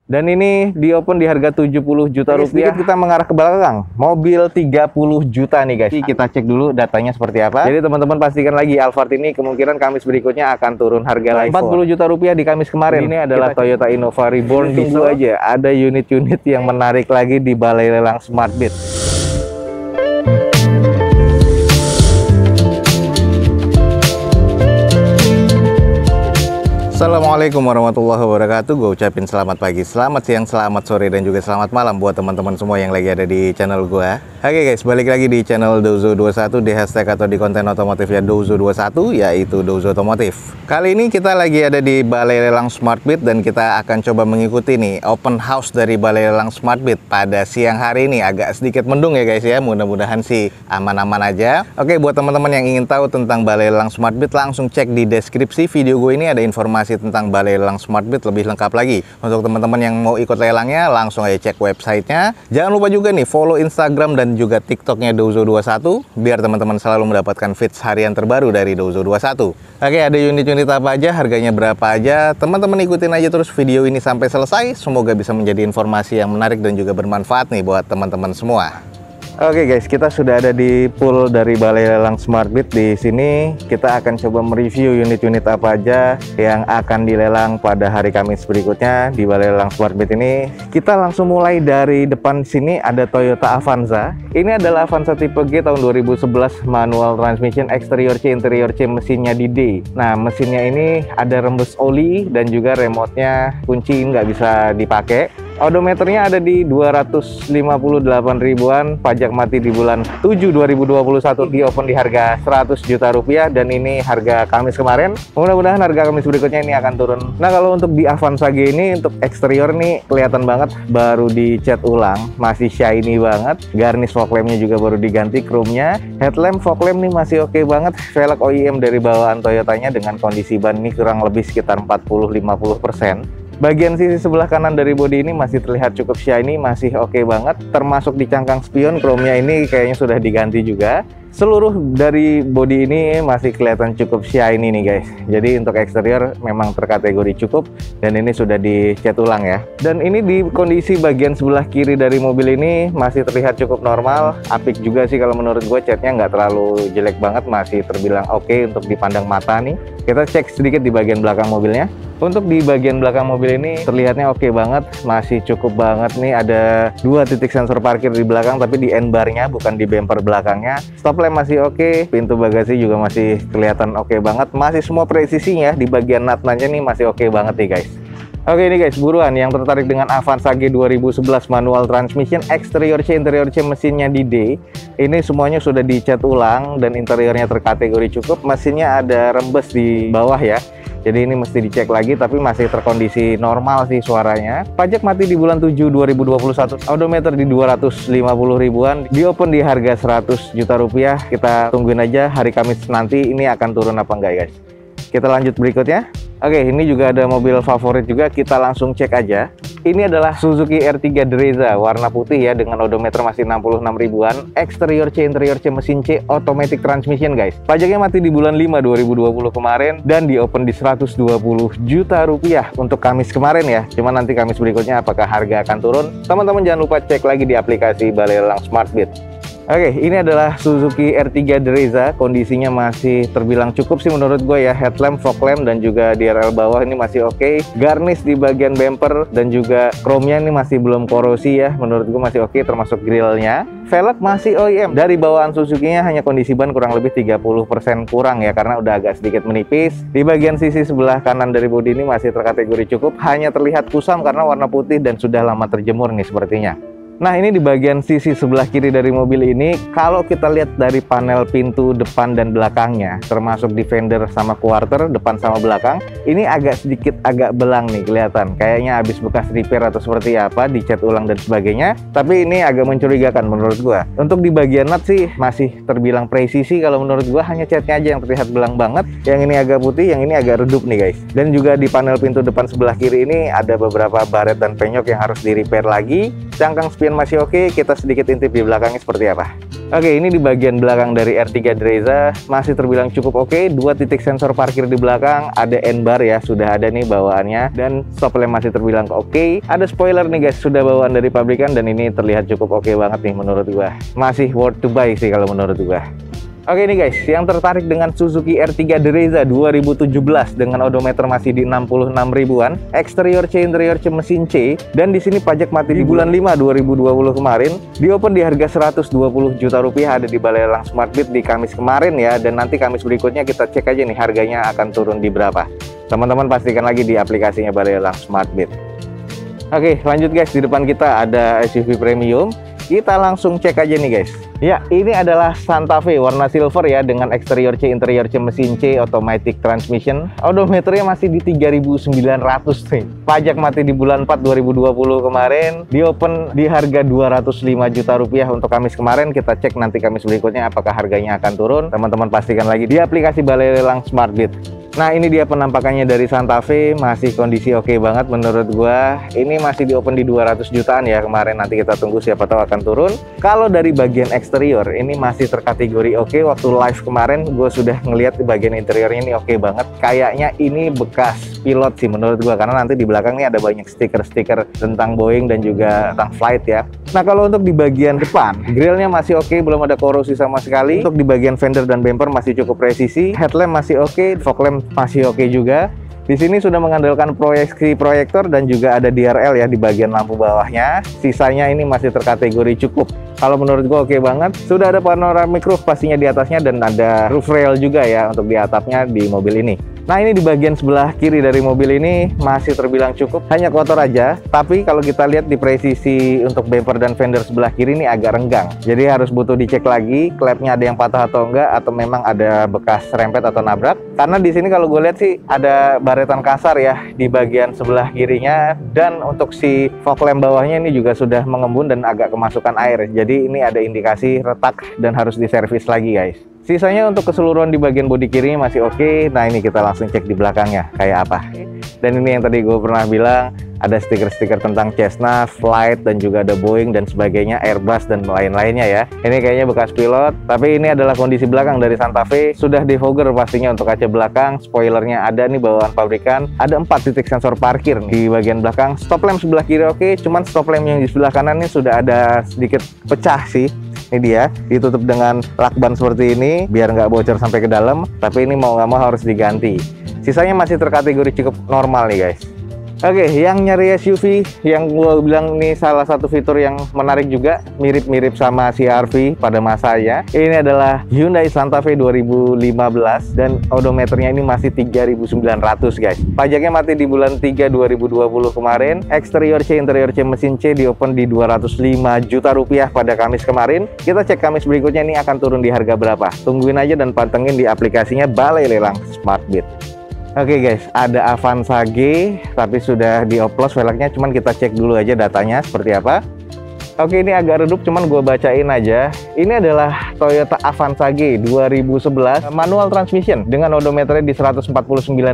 Dan ini di open di harga 70 juta rupiah. Kita mengarah ke belakang. Mobil 30 juta nih guys. Kita cek dulu datanya seperti apa. Jadi teman-teman pastikan lagi Alphard ini kemungkinan Kamis berikutnya akan turun harga lagi. 40 juta rupiah di Kamis kemarin. Ini adalah Toyota Innova Reborn. Tunggu aja ada unit-unit yang menarik lagi di Balai Lelang Smart Beat. Assalamualaikum warahmatullahi wabarakatuh. Gue ucapin selamat pagi, selamat siang, selamat sore, dan juga selamat malam buat teman-teman semua yang lagi ada di channel gue. Oke guys, balik lagi di channel Dozo21, di hashtag atau di konten otomotif ya Dozo21, yaitu Dozo Otomotif. Kali ini kita lagi ada di Balai Lelang Smart Beat dan kita akan coba mengikuti nih open house dari Balai Lelang Smart Beat pada siang hari ini. Agak sedikit mendung ya guys ya, mudah-mudahan sih aman-aman aja. Oke, buat teman-teman yang ingin tahu tentang Balai Lelang Smart Beat, langsung cek di deskripsi video gue ini, ada informasi tentang Balai Lelang Smart Beat lebih lengkap lagi. Untuk teman-teman yang mau ikut lelangnya, langsung aja cek websitenya. Jangan lupa juga nih follow Instagram dan juga TikToknya Dozo21 biar teman-teman selalu mendapatkan feeds harian terbaru dari Dozo21. Oke, ada unit-unit apa aja, harganya berapa aja, teman-teman ikutin aja terus video ini sampai selesai. Semoga bisa menjadi informasi yang menarik dan juga bermanfaat nih buat teman-teman semua. Oke guys, kita sudah ada di pool dari Balai Lelang Smart Beat. Di sini kita akan coba mereview unit-unit apa aja yang akan dilelang pada hari Kamis berikutnya di Balai Lelang Smart Beat ini. Kita langsung mulai dari depan sini, ada Toyota Avanza. Ini adalah Avanza tipe G tahun 2011, manual transmission, eksterior C, interior C, mesinnya di D. Nah, mesinnya ini ada rembes oli dan juga remote-nya kunci nggak bisa dipakai. Odometernya ada di 258 ribuan, pajak mati di bulan 7 2021, di open di harga 100 juta rupiah, dan ini harga Kamis kemarin. Mudah-mudahan harga Kamis berikutnya ini akan turun. Nah, kalau untuk di Avanza G ini, untuk eksterior nih kelihatan banget baru dicat ulang, masih shiny banget. Garnish fog lampnya juga baru diganti chrome-nya. Headlamp fog lamp nih masih oke banget. Velg OEM dari bawaan Toyotanya dengan kondisi ban ini kurang lebih sekitar 40-50%. Bagian sisi sebelah kanan dari bodi ini masih terlihat cukup shiny, masih oke banget. Termasuk di cangkang spion, chrome-nya ini kayaknya sudah diganti juga. Seluruh dari bodi ini masih kelihatan cukup shiny nih guys. Jadi untuk eksterior memang terkategori cukup, dan ini sudah dicat ulang ya. Dan ini di kondisi bagian sebelah kiri dari mobil ini masih terlihat cukup normal. Apik juga sih kalau menurut gue, catnya nggak terlalu jelek banget, masih terbilang oke untuk dipandang mata nih. Kita cek sedikit di bagian belakang mobilnya. Untuk di bagian belakang mobil ini terlihatnya oke banget, masih cukup banget nih. Ada 2 titik sensor parkir di belakang, tapi di end barnya bukan di bumper belakangnya. Stop lamp masih oke, pintu bagasi juga masih kelihatan oke banget. Masih semua presisinya di bagian nut-nutnya nih masih oke banget nih guys. Oke ini guys, buruan yang tertarik dengan Avanza G 2011 manual transmission, eksterior C, interior C, mesinnya di D. Ini semuanya sudah dicat ulang dan interiornya terkategori cukup. Mesinnya ada rembes di bawah ya. Jadi ini mesti dicek lagi, tapi masih terkondisi normal sih suaranya. Pajak mati di bulan 7 2021, odometer di 250 ribuan, di open di harga 100 juta rupiah. Kita tungguin aja hari Kamis nanti ini akan turun apa enggak guys. Kita lanjut berikutnya. Oke, ini juga ada mobil favorit juga, kita langsung cek aja. Ini adalah Suzuki R3 Drezza, warna putih ya, dengan odometer masih 66 ribuan, eksterior C, interior C, mesin C, automatic transmission guys. Pajaknya mati di bulan 5 2020 kemarin, dan di open di 120 juta rupiah untuk Kamis kemarin ya. Cuma nanti Kamis berikutnya apakah harga akan turun? Teman-teman jangan lupa cek lagi di aplikasi Balai Lelang Smart Beat. Oke, ini adalah Suzuki R3 Drezza, kondisinya masih terbilang cukup sih menurut gue ya. Headlamp, fog lamp, dan juga DRL bawah ini masih oke. Garnish di bagian bumper dan juga chrome-nya ini masih belum korosi ya, menurut gue masih oke, termasuk grillnya. Velg masih OEM, dari bawaan Suzuki-nya hanya kondisi ban kurang lebih 30% kurang ya, karena udah agak sedikit menipis. Di bagian sisi sebelah kanan dari bodi ini masih terkategori cukup, hanya terlihat kusam karena warna putih dan sudah lama terjemur nih sepertinya. Nah ini di bagian sisi sebelah kiri dari mobil ini, kalau kita lihat dari panel pintu depan dan belakangnya, termasuk di fender sama quarter, depan sama belakang, ini agak sedikit agak belang nih kelihatan. Kayaknya habis bekas repair atau seperti apa, dicat ulang dan sebagainya. Tapi ini agak mencurigakan menurut gua. Untuk di bagian nut sih masih terbilang presisi kalau menurut gua, hanya catnya aja yang terlihat belang banget. Yang ini agak putih, yang ini agak redup nih guys. Dan juga di panel pintu depan sebelah kiri ini ada beberapa baret dan penyok yang harus di repair lagi. Cangkang spion masih oke, kita sedikit intip di belakangnya seperti apa. Oke, ini di bagian belakang dari R3 Dreza masih terbilang cukup oke. 2 titik sensor parkir di belakang, ada N-bar ya, sudah ada nih bawaannya, dan stop lamp masih terbilang oke. Ada spoiler nih guys, sudah bawaan dari pabrikan, dan ini terlihat cukup oke banget nih menurut gua. Masih worth to buy sih kalau menurut gua. Oke nih guys, yang tertarik dengan Suzuki R3 Dreza 2017 dengan odometer masih di 66 ribuan, eksterior C, interior C, mesin C, dan di sini pajak mati di bulan 5 2020 kemarin, di open di harga 120 juta rupiah, ada di Balai Lelang Smartbit di Kamis kemarin ya, dan nanti Kamis berikutnya kita cek aja nih harganya akan turun di berapa. Teman-teman pastikan lagi di aplikasinya Balai Lelang Smartbit. Oke, lanjut guys, di depan kita ada SUV premium. Kita langsung cek aja nih guys. Ya, ini adalah Santa Fe warna silver ya, dengan eksterior C, interior C, mesin C, automatic transmission. Odometernya masih di 3.900 nih. Pajak mati di bulan 4 2020 kemarin. Di open di harga 205 juta rupiah untuk Kamis kemarin. Kita cek nanti Kamis berikutnya apakah harganya akan turun. Teman-teman pastikan lagi di aplikasi Balai Lelang Smartbit. Nah, ini dia penampakannya dari Santa Fe, masih kondisi oke banget menurut gua. Ini masih di open di 200 jutaan ya kemarin, nanti kita tunggu siapa tahu akan turun. Kalau dari bagian eksterior ini masih terkategori oke. Waktu live kemarin gue sudah ngelihat di bagian interiornya ini oke banget. Kayaknya ini bekas pilot sih menurut gua, karena nanti di belakang ini ada banyak stiker-stiker tentang Boeing dan juga tentang flight ya. Nah, kalau untuk di bagian depan, grillnya masih oke, belum ada korosi sama sekali. Untuk di bagian fender dan bumper masih cukup presisi. Headlamp masih oke, fog lamp masih oke juga. Di sini sudah mengandalkan proyeksi proyektor dan juga ada DRL ya di bagian lampu bawahnya. Sisanya ini masih terkategori cukup. Kalau menurut gua oke banget. Sudah ada panoramic roof pastinya di atasnya, dan ada roof rail juga ya untuk di atapnya di mobil ini. Nah, ini di bagian sebelah kiri dari mobil ini masih terbilang cukup, hanya kotor aja. Tapi kalau kita lihat di presisi untuk bumper dan fender sebelah kiri ini agak renggang. Jadi harus butuh dicek lagi, klepnya ada yang patah atau enggak, atau memang ada bekas serempet atau nabrak. Karena di sini kalau gue lihat sih ada baretan kasar ya di bagian sebelah kirinya, dan untuk si fog lamp bawahnya ini juga sudah mengembun dan agak kemasukan air. Jadi ini ada indikasi retak dan harus diservis lagi guys. Sisanya untuk keseluruhan di bagian bodi kirinya masih oke. Nah, ini kita langsung cek di belakangnya kayak apa. Dan ini yang tadi gue pernah bilang, ada stiker-stiker tentang Cessna, Flight, dan juga ada Boeing dan sebagainya, Airbus dan lain-lainnya ya. Ini kayaknya bekas pilot, tapi ini adalah kondisi belakang dari Santa Fe. Sudah defogger pastinya untuk kaca belakang, spoilernya ada nih bawaan pabrikan. Ada 4 titik sensor parkir nih di bagian belakang. Stop lamp sebelah kiri oke, cuman stop lamp yang di sebelah kanan ini sudah ada sedikit pecah sih. Ini dia, ditutup dengan lakban seperti ini biar nggak bocor sampai ke dalam, tapi ini mau nggak mau harus diganti. Sisanya masih terkategori cukup normal nih guys. Oke, yang nyari SUV yang gue bilang ini salah satu fitur yang menarik juga, mirip-mirip sama CR-V pada masanya. Ini adalah Hyundai Santa Fe 2015 dan odometernya ini masih 3.900 guys. Pajaknya mati di bulan 3 2020 kemarin. Eksterior C, interior C, mesin C di open di 205 juta rupiah pada Kamis kemarin. Kita cek Kamis berikutnya ini akan turun di harga berapa. Tungguin aja dan pantengin di aplikasinya Balai Lelang Smartbit. Oke guys, ada Avanza G tapi sudah dioplos velgnya, cuman kita cek dulu aja datanya seperti apa. Oke, ini agak redup, cuman gue bacain aja. Ini adalah Toyota Avanza G 2011 manual transmission dengan odometernya di 149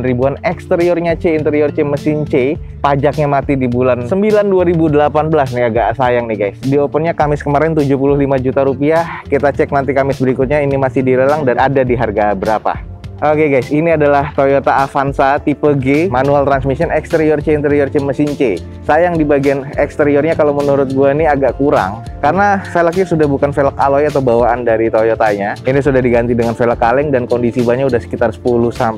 ribuan, eksteriornya C, interior C, mesin C. Pajaknya mati di bulan 9 2018 nih, agak sayang nih guys. Di opennya Kamis kemarin 75 juta rupiah. Kita cek nanti Kamis berikutnya ini masih dilelang dan ada di harga berapa. Oke guys, ini adalah Toyota Avanza tipe G manual transmission, eksterior C, interior C, mesin C. Sayang di bagian eksteriornya kalau menurut gua ini agak kurang, karena velgnya sudah bukan velg alloy atau bawaan dari Toyotanya. Ini sudah diganti dengan velg kaleng dan kondisi bannya udah sekitar 10-20%.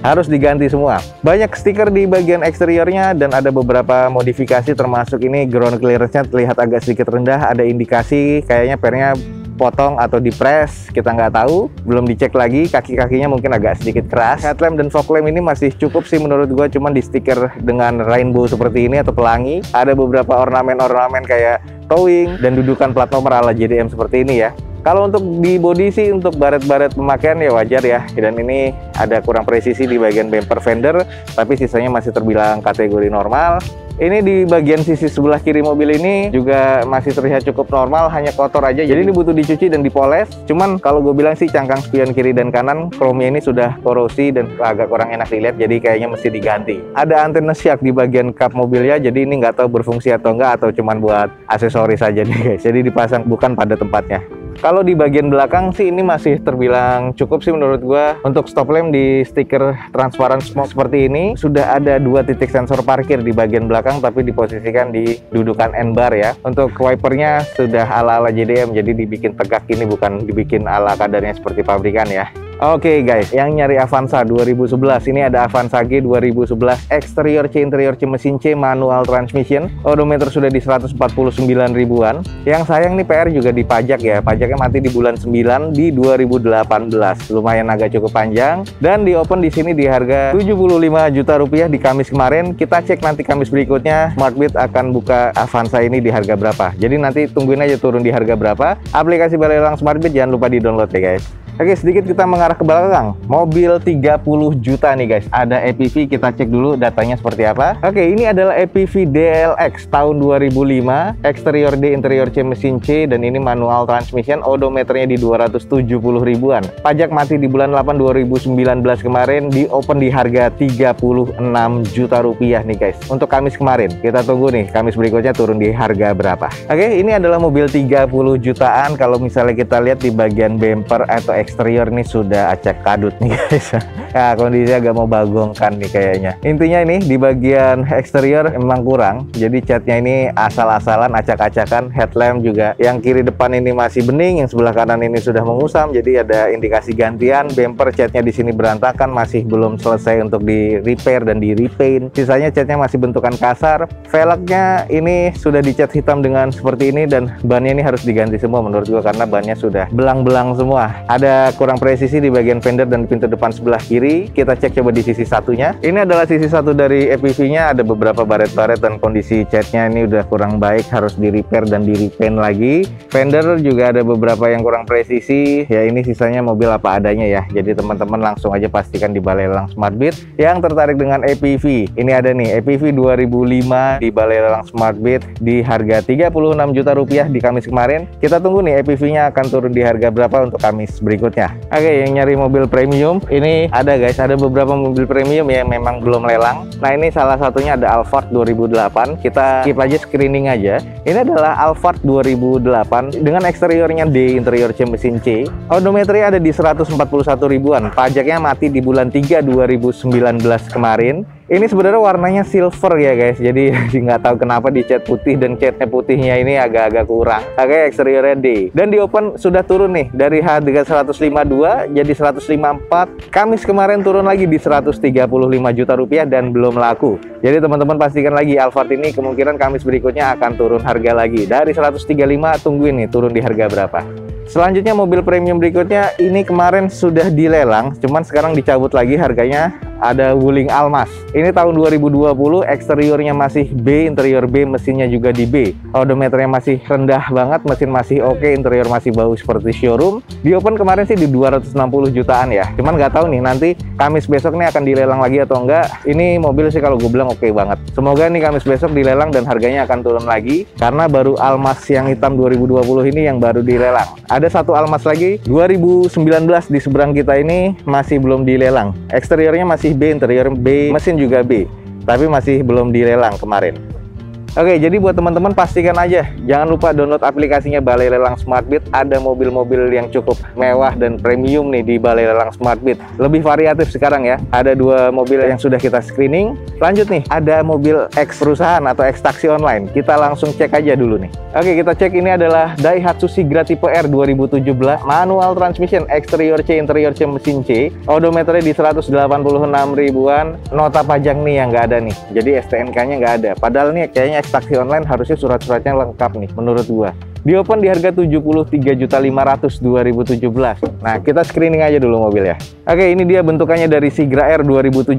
Harus diganti semua. Banyak stiker di bagian eksteriornya dan ada beberapa modifikasi, termasuk ini ground clearance-nya terlihat agak sedikit rendah. Ada indikasi kayaknya pernya potong atau dipres, kita nggak tahu, belum dicek lagi. Kaki-kakinya mungkin agak sedikit keras. Headlamp dan fog lamp ini masih cukup sih menurut gua, cuman di stiker dengan rainbow seperti ini atau pelangi. Ada beberapa ornamen-ornamen kayak towing dan dudukan plat nomor ala JDM seperti ini ya. Kalau untuk di bodi sih, untuk baret-baret pemakaian ya wajar ya. Dan ini ada kurang presisi di bagian bumper fender, tapi sisanya masih terbilang kategori normal. Ini di bagian sisi sebelah kiri mobil ini juga masih terlihat cukup normal, hanya kotor aja. Jadi ini butuh dicuci dan dipoles. Cuman kalau gue bilang sih cangkang spion kiri dan kanan chrome ini sudah korosi dan agak kurang enak dilihat, jadi kayaknya mesti diganti. Ada antena syak di bagian kap mobilnya, jadi ini nggak tahu berfungsi atau enggak, atau cuman buat aksesoris saja nih guys. Jadi dipasang bukan pada tempatnya. Kalau di bagian belakang sih ini masih terbilang cukup sih menurut gua. Untuk stop lamp di stiker transparan smoke seperti ini, sudah ada 2 titik sensor parkir di bagian belakang tapi diposisikan di dudukan N bar ya. Untuk wipernya sudah ala-ala JDM, jadi dibikin tegak, ini bukan dibikin ala kadarnya seperti pabrikan ya. Oke guys, yang nyari Avanza 2011, ini ada Avanza G 2011 eksterior C interior C mesin C manual transmission, odometer sudah di 149 ribuan. Yang sayang nih PR juga dipajak ya, pajaknya mati di bulan 9 di 2018, lumayan agak cukup panjang. Dan di open di sini di harga 75 juta rupiah di Kamis kemarin. Kita cek nanti Kamis berikutnya Smartbit akan buka Avanza ini di harga berapa. Jadi nanti tungguin aja turun di harga berapa. Aplikasi balai lelang Smartbit jangan lupa di download ya guys. Oke, sedikit kita mengarah ke belakang. Mobil 30 juta nih guys. Ada EPV, kita cek dulu datanya seperti apa. Oke, ini adalah EPV DLX tahun 2005. Eksterior D, interior C, mesin C. Dan ini manual transmission. Odometernya di 270 ribuan. Pajak mati di bulan 8 2019 kemarin. Di open di harga 36 juta rupiah nih guys. Untuk Kamis kemarin. Kita tunggu nih, Kamis berikutnya turun di harga berapa. Oke, ini adalah mobil 30 jutaan. Kalau misalnya kita lihat di bagian bumper atau eksterior nih sudah acak kadut nih guys. Nah, kondisinya agak mau bagongkan nih kayaknya. Intinya ini di bagian eksterior emang kurang. Jadi catnya ini asal-asalan, acak-acakan. Headlamp juga yang kiri depan ini masih bening, yang sebelah kanan ini sudah mengusam. Jadi ada indikasi gantian. Bumper catnya di sini berantakan, masih belum selesai untuk di repair dan di repaint. Sisanya catnya masih bentukan kasar. Velgnya ini sudah dicat hitam dengan seperti ini, dan bannya ini harus diganti semua menurut gua karena bannya sudah belang-belang semua. Ada kurang presisi di bagian fender dan pintu depan sebelah kiri. Kita cek coba di sisi satunya. Ini adalah sisi satu dari EPV-nya. Ada beberapa baret-baret dan kondisi catnya ini udah kurang baik, harus di repair dan di repaint lagi. Fender juga ada beberapa yang kurang presisi. Ya ini sisanya mobil apa adanya ya. Jadi teman-teman langsung aja pastikan di balai lelang Smartbit. Yang tertarik dengan EPV, ini ada nih EPV 2005 di balai lelang Smartbit di harga 36 juta rupiah di Kamis kemarin. Kita tunggu nih EPV-nya akan turun di harga berapa untuk Kamis berikutnya. Oke, yang nyari mobil premium ini ada guys, ada beberapa mobil premium yang memang belum lelang. Nah, ini salah satunya ada Alphard 2008. Kita skip aja, screening aja. Ini adalah Alphard 2008 dengan eksteriornya D, interior C, mesin C. Odometernya ada di 141 ribuan. Pajaknya mati di bulan 3 2019 kemarin. Ini sebenarnya warnanya silver ya guys, jadi nggak tahu kenapa dicat putih, dan catnya putihnya ini agak-agak kurang. Oke, eksteriornya D. Dan di open sudah turun nih dari harga 152 jadi 154. Kamis kemarin turun lagi di 135 juta rupiah dan belum laku. Jadi teman-teman pastikan lagi Alphard ini kemungkinan Kamis berikutnya akan turun harga lagi. Dari 135 tungguin nih turun di harga berapa. Selanjutnya mobil premium berikutnya ini kemarin sudah dilelang, cuman sekarang dicabut lagi harganya. Ada Wuling Almas. Ini tahun 2020, eksteriornya masih B, interior B, mesinnya juga di B. Odometernya masih rendah banget, mesin masih oke, interior masih bau seperti showroom. Di open kemarin sih di 260 jutaan ya. Cuman nggak tahu nih nanti Kamis besok nih akan dilelang lagi atau enggak. Ini mobil sih kalau gue bilang oke banget. Semoga nih Kamis besok dilelang dan harganya akan turun lagi karena baru Almas yang hitam 2020 ini yang baru dilelang. Ada satu Almas lagi 2019 di seberang kita ini masih belum dilelang. Eksteriornya masih B, interior B, mesin juga B, tapi masih belum dilelang kemarin. Oke, jadi buat teman-teman pastikan aja jangan lupa download aplikasinya Balai Lelang Smartbit. Ada mobil-mobil yang cukup mewah dan premium nih di Balai Lelang Smartbit. Lebih variatif sekarang ya. Ada 2 mobil yang sudah kita screening. Lanjut nih, ada mobil X perusahaan atau X taksi online. Kita langsung cek aja dulu nih. Oke, kita cek ini adalah Daihatsu Sigra tipe R 2017 manual transmission, eksterior C, interior C, mesin C. Odometernya di 186 ribuan. Nota pajak nih yang nggak ada nih. Jadi STNK-nya nggak ada. Padahal nih kayaknya taksi online harusnya surat-suratnya lengkap nih menurut gua. Di open di harga 73.500.000 2017. Nah, kita screening aja dulu mobil ya. Oke, ini dia bentukannya dari Sigra R 2017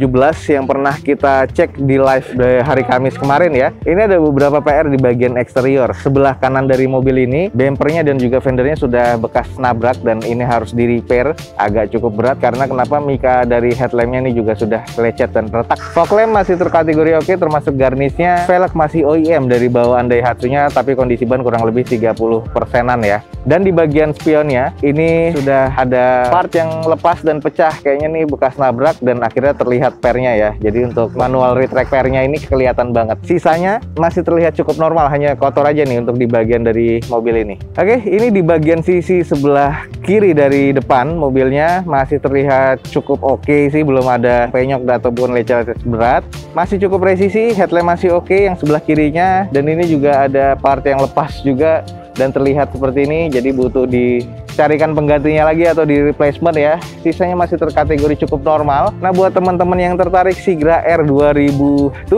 yang pernah kita cek di live hari Kamis kemarin ya. Ini ada beberapa PR di bagian eksterior. Sebelah kanan dari mobil ini, bempernya dan juga fendernya sudah bekas nabrak dan ini harus di repair. Agak cukup berat karena kenapa mika dari headlampnya ini juga sudah lecet dan retak. Fog lamp masih terkategori oke, termasuk garnisnya. Velg masih OEM dari bawaan Daihatsu-nya, tapi kondisi ban kurang lebih 30%-an ya. Dan di bagian spionnya, ini sudah ada part yang lepas dan pecah, kayaknya nih bekas nabrak dan akhirnya terlihat pernya ya. Jadi untuk manual retract pernya ini kelihatan banget. Sisanya masih terlihat cukup normal, hanya kotor aja nih untuk di bagian dari mobil ini. Oke, ini di bagian sisi sebelah kiri dari depan mobilnya masih terlihat cukup oke sih, belum ada penyok ataupun lecet berat. Masih cukup presisi, headlamp masih oke yang sebelah kirinya, dan ini juga ada part yang lepas juga dan terlihat seperti ini, jadi butuh dicarikan penggantinya lagi atau di replacement ya. Sisanya masih terkategori cukup normal. Nah, buat teman-teman yang tertarik Sigra R 2017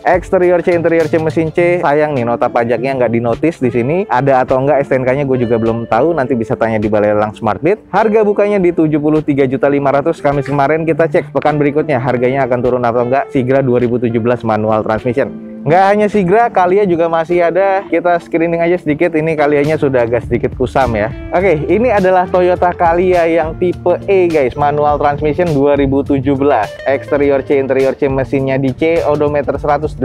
eksterior C interior C mesin C, sayang nih nota pajaknya nggak dinotis di sini. Ada atau enggak STNK-nya gue juga belum tahu, nanti bisa tanya di Balai Lelang SmartBit. Harga bukanya di 73.500.000. Kamis kemarin kita cek, pekan berikutnya harganya akan turun atau enggak Sigra 2017 manual transmission. Nggak hanya Sigra, Calya juga masih ada. Kita screening aja sedikit. Ini Calyanya sudah agak sedikit kusam ya. Oke, ini adalah Toyota Calya yang tipe E guys, manual transmission 2017. Eksterior C, interior C, mesinnya di C, odometer 182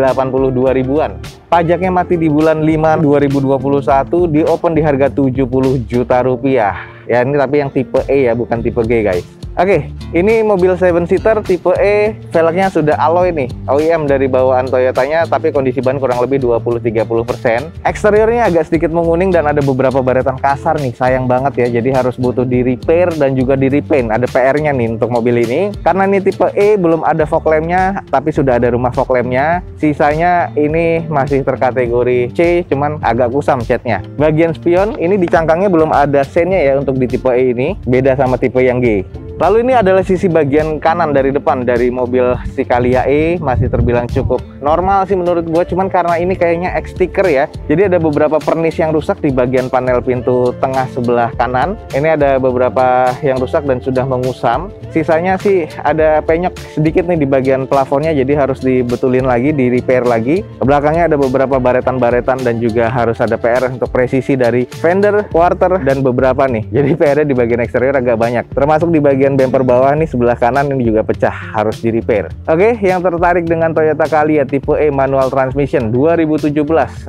ribuan. Pajaknya mati di bulan 5 2021, di open di harga 70 juta rupiah. Ya, ini tapi yang tipe E ya, bukan tipe G guys. Oke, ini mobil 7-seater tipe E, velgnya sudah alloy nih, OEM dari bawaan Toyotanya, tapi kondisi ban kurang lebih 20-30%. Eksteriornya agak sedikit menguning dan ada beberapa baretan kasar nih, sayang banget ya, jadi harus butuh di repair dan juga di repaint. Ada PR-nya nih untuk mobil ini, karena ini tipe E belum ada fog lamp-nya, tapi sudah ada rumah fog lamp-nya. Sisanya ini masih terkategori C, cuman agak kusam catnya. Bagian spion, ini di cangkangnya belum ada sen-nya ya untuk di tipe E ini, beda sama tipe yang G. Lalu ini adalah sisi bagian kanan dari depan dari mobil si Calya E, masih terbilang cukup normal sih menurut gue, cuman karena ini kayaknya X sticker ya, jadi ada beberapa pernis yang rusak di bagian panel pintu tengah sebelah kanan. Ini ada beberapa yang rusak dan sudah mengusam. Sisanya sih ada penyok sedikit nih di bagian plafonnya, jadi harus dibetulin lagi, di repair lagi. Belakangnya ada beberapa baretan-baretan dan juga harus ada PR untuk presisi dari fender, quarter, dan beberapa nih. Jadi PR-nya di bagian eksterior agak banyak, termasuk di bagian bumper bawah nih sebelah kanan ini juga pecah, harus di repair. Oke, yang tertarik dengan Toyota Calya tipe E manual transmission 2017,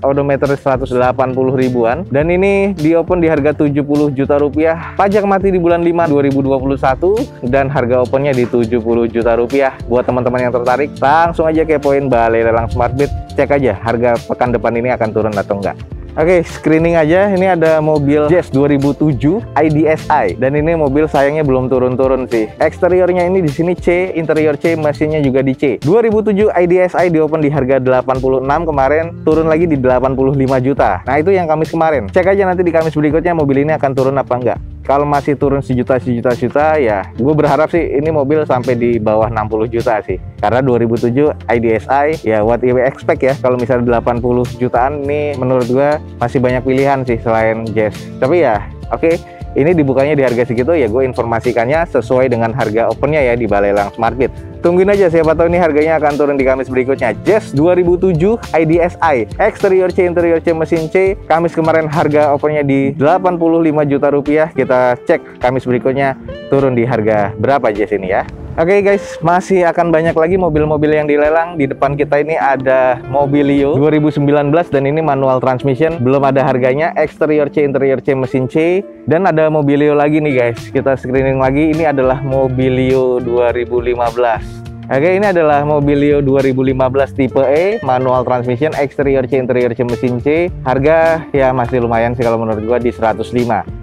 odometer 180 ribuan, dan ini di open di harga 70 juta rupiah. Pajak mati di bulan 5 2021 dan harga opennya di 70 juta rupiah. Buat teman-teman yang tertarik, langsung aja kepoin Balai Lelang SmartBit, cek aja harga pekan depan ini akan turun atau enggak. Oke, screening aja. Ini ada mobil Jazz 2007 IDSi, dan ini mobil sayangnya belum turun-turun sih. Eksteriornya ini di sini C, interior C, mesinnya juga di C. 2007 IDSi di open di harga 86, kemarin turun lagi di 85 juta. Nah, itu yang Kamis kemarin. Cek aja nanti di Kamis berikutnya mobil ini akan turun apa enggak. Kalau masih turun sejuta ya gue berharap sih ini mobil sampai di bawah 60 juta sih, karena 2007 IDSi ya what you expect ya. Kalau misalnya 80 jutaan ini menurut gue masih banyak pilihan sih selain Jazz. Tapi ya oke, ini dibukanya di harga segitu ya, gue informasikannya sesuai dengan harga opennya ya di Balai Lelang SmartBit. Tungguin aja, siapa tahu ini harganya akan turun di Kamis berikutnya. Jazz 2007 IDSi, eksterior C, interior C, mesin C. Kamis kemarin harga opennya di 85 juta rupiah. Kita cek Kamis berikutnya turun di harga berapa Jazz ini ya. Oke guys, masih akan banyak lagi mobil-mobil yang dilelang. Di depan kita ini ada Mobilio 2019 dan ini manual transmission, belum ada harganya. Eksterior C, interior C, mesin C. Dan ada Mobilio lagi nih guys, kita screening lagi. Ini adalah Mobilio 2015. Oke, ini adalah Mobilio 2015 tipe E, manual transmission, eksterior C, interior C, mesin C. Harga ya masih lumayan sih kalau menurut gua di 105.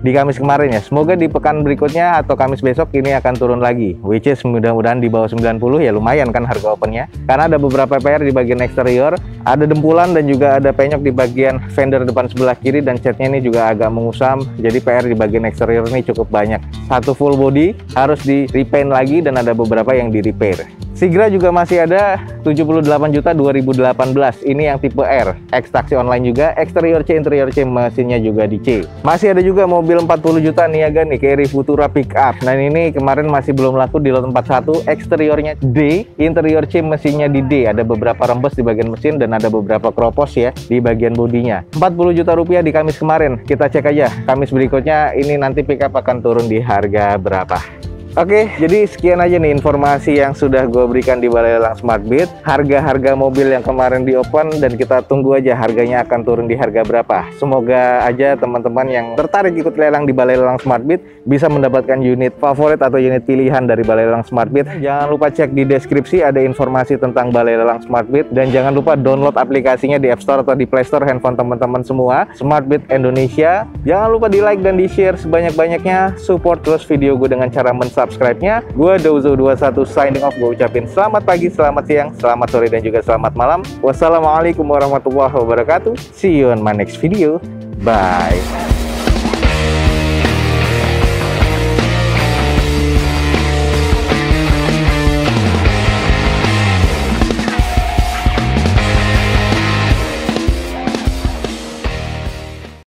Di Kamis kemarin ya. Semoga di pekan berikutnya atau Kamis besok ini akan turun lagi. Which is mudah-mudahan di bawah 90 ya, lumayan kan harga opennya. Karena ada beberapa PR di bagian eksterior, ada dempulan dan juga ada penyok di bagian fender depan sebelah kiri, dan catnya ini juga agak mengusam. Jadi PR di bagian eksterior ini cukup banyak. Satu full body harus di repaint lagi dan ada beberapa yang di repair. Sigra juga masih ada 78 juta 2018. Ini yang tipe R. X taksi online juga, eksterior C, interior C, mesinnya juga di C. Masih ada juga mobil 40 juta Niaga nih, Carry Futura pickup. Nah ini kemarin masih belum laku di lot 41, eksteriornya D, interior C, mesinnya di D. Ada beberapa rembes di bagian mesin dan ada beberapa kropos ya di bagian bodinya. 40 juta rupiah di Kamis kemarin. Kita cek aja Kamis berikutnya ini nanti pickup akan turun di harga berapa. Oke, jadi sekian aja nih informasi yang sudah gue berikan di Balai Lelang Smart Beat. Harga-harga mobil yang kemarin di open dan kita tunggu aja harganya akan turun di harga berapa. Semoga aja teman-teman yang tertarik ikut lelang di Balai Lelang Smart Beat bisa mendapatkan unit favorit atau unit pilihan dari Balai Lelang Smart Beat. Jangan lupa cek di deskripsi ada informasi tentang Balai Lelang Smart Beat dan jangan lupa download aplikasinya di App Store atau di Play Store handphone teman-teman semua. Smart Beat Indonesia. Jangan lupa di like dan di share sebanyak-banyaknya. Support terus video gue dengan cara subscribe-nya. Gue Dozo21 signing off. Gue ucapin selamat pagi, selamat siang, selamat sore, dan juga selamat malam. Wassalamualaikum warahmatullahi wabarakatuh. See you on my next video. Bye.